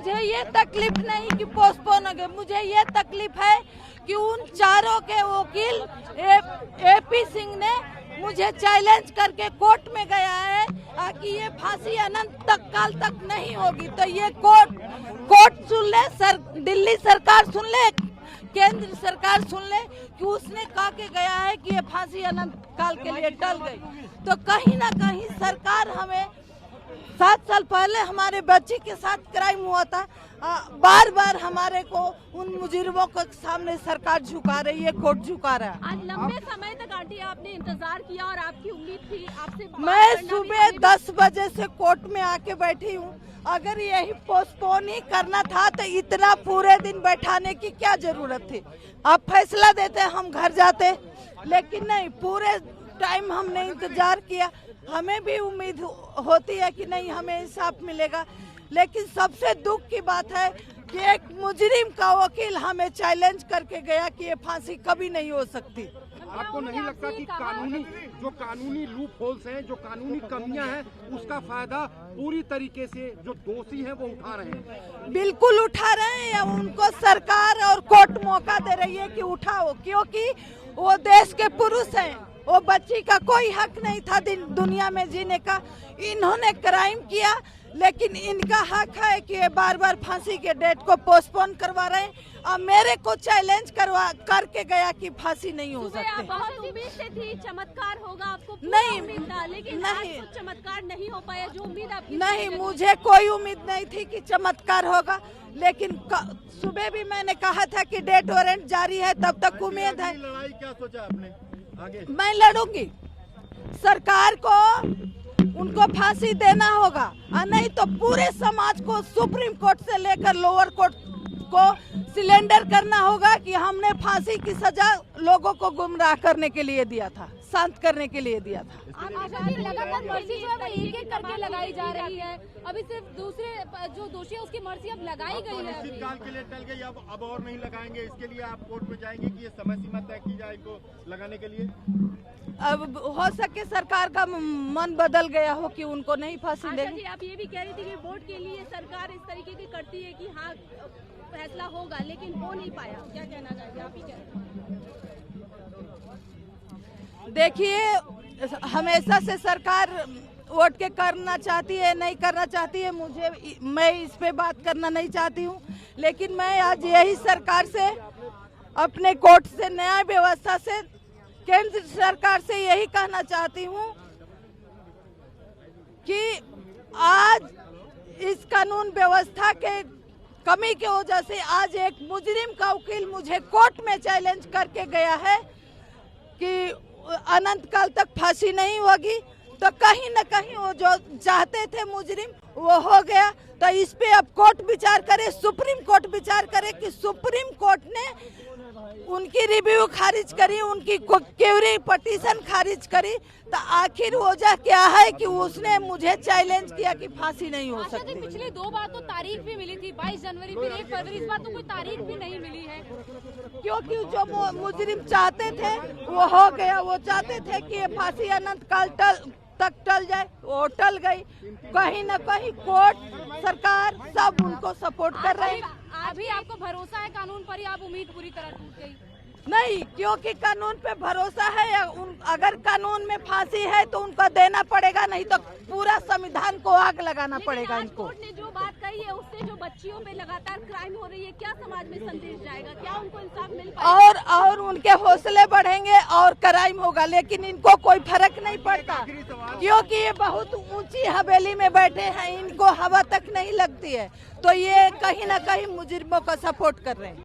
मुझे ये तकलीफ नहीं कि पोस्टपोन हो गए, मुझे ये तकलीफ है कि उन चारों के वकील एपी सिंह ने मुझे चैलेंज करके कोर्ट में गया है कि ये फांसी अनंत तक काल तक नहीं होगी। तो ये कोर्ट सुन ले, दिल्ली सरकार सुन ले, केंद्र सरकार सुन ले कि उसने कहा के गया है कि ये फांसी अनंत काल के लिए टल गई। तो कहीं ना कहीं सरकार हमें 7 साल पहले हमारे बच्ची के साथ क्राइम हुआ था, बार बार हमारे को उन मुजरिमों के सामने सरकार झुका रही है, कोर्ट झुका रहा है। आज लंबे समय तक आंटी आपने इंतजार किया और आपकी उम्मीद थी आपसे मैं सुबह 10 बजे से कोर्ट में आके बैठी हूँ। अगर यही पोस्टपोन ही करना था तो इतना पूरे दिन बैठाने की क्या जरूरत थी। आप फैसला देते हम घर जाते, लेकिन नहीं, पूरे टाइम हमने इंतजार किया। हमें भी उम्मीद होती है कि नहीं हमें इंसाफ मिलेगा, लेकिन सबसे दुख की बात है कि एक मुजरिम का वकील हमें चैलेंज करके गया कि ये फांसी कभी नहीं हो सकती। आपको नहीं लगता कि कानूनी लूप होल्स हैं, जो कानूनी कमियां हैं, उसका फायदा पूरी तरीके से जो दोषी हैं वो उठा रहे हैं? बिल्कुल उठा रहे हैं। उनको सरकार और कोर्ट मौका दे रही है कि उठाओ, क्योंकि वो देश के पुरुष हैं। वो बच्ची का कोई हक नहीं था दुनिया में जीने का। इन्होंने क्राइम किया, लेकिन इनका हक है कि ये बार बार फांसी के डेट को पोस्टपोन करवा रहे हैं। और मेरे को चैलेंज करके गया कि फांसी नहीं हो सकती। बहुत उम्मीद से थी चमत्कार होगा, आपको नहीं उम्मीद था, लेकिन नहीं, आज तो चमत्कार नहीं हो पाया जो उम्मीद आपकी नहीं, मुझे कोई उम्मीद नहीं थी कि चमत्कार होगा। लेकिन सुबह भी मैंने कहा था कि डेट वारंट जारी है, तब तक उम्मीद है। लड़ाई क्या सोचा आपने आगे? मैं लड़ूंगी, सरकार को उनको फांसी देना होगा, और नहीं तो पूरे समाज को सुप्रीम कोर्ट से लेकर लोअर कोर्ट को सिलेंडर करना होगा कि हमने फांसी की सजा लोगों को गुमराह करने के लिए दिया था, शांत करने के लिए दिया था। लगातार मर्जी जो है वो एक करके लगाई जा रही है। अभी सिर्फ दूसरे जो दोषी है उसकी मर्जी अब लगाई गई है। अनिश्चित काल के लिए टल गई, अब और नहीं लगाएंगे। इसके लिए आप कोर्ट में जाएंगे कि ये समय सीमा तय की जाए इनको लगाने के लिए? अब हो सके सरकार का मन बदल गया हो कि उनको नहीं फांसी देंगे। आप ये भी कह रही थी कि वोट के लिए सरकार इस तरीके की करती है कि हाँ फैसला होगा, लेकिन हो नहीं पाया। क्या कहना चाहिए आप ही? देखिए, हमेशा से सरकार वोट के करना चाहती है, नहीं करना चाहती है, मैं इस पे बात करना नहीं चाहती हूँ। लेकिन मैं आज यही सरकार से, अपने कोर्ट से, न्याय व्यवस्था से, केंद्र सरकार से यही कहना चाहती हूँ कि आज इस कानून व्यवस्था के कमी की वजह से आज एक मुजरिम का वकील मुझे कोर्ट में चैलेंज करके गया है कि अनंत काल तक फांसी नहीं होगी। तो कहीं न कहीं वो जो चाहते थे मुजरिम वो हो गया। तो इस पे अब कोर्ट विचार करे, सुप्रीम कोर्ट विचार करे कि सुप्रीम कोर्ट ने उनकी रिव्यू खारिज करी, उनकी क्यूरी पिटीशन खारिज करी, तो आखिर वजह क्या है कि उसने मुझे चैलेंज किया कि फांसी नहीं हो सकती। पिछले 2 बार तो तारीख भी मिली थी, 22 जनवरी फिर 1 फरवरी, इस बार तो कोई तारीख भी नहीं मिली है। क्योंकि जो मुजरिम चाहते थे वो हो गया। वो चाहते थे कि ये फांसी अनंत काल तक टल जाए, वो टल गई। कहीं न कहीं कोर्ट, सरकार सब उनको सपोर्ट कर रहे हैं। अभी आपको भरोसा है कानून पर, या आप उम्मीद पूरी तरह टूट गई? नहीं, क्योंकि कानून पे भरोसा है। अगर कानून में फांसी है तो उनको देना पड़ेगा, नहीं तो पूरा संविधान को आग लगाना पड़ेगा इनको। कोर्ट ने जो बात कही है उससे जो बच्चियों पे लगातार क्राइम हो रही है, क्या समाज में संदेश जाएगा? क्या उनको इंसाफ मिल पाएगा? और उनके हौसले बढ़ेंगे और क्राइम होगा, लेकिन इनको कोई फर्क नहीं पड़ता, क्योंकि ये बहुत ऊंची हवेली में बैठे हैं, इनको हवा तक नहीं लगती है। तो ये कहीं ना कहीं मुजरिमों का सपोर्ट कर रहे हैं।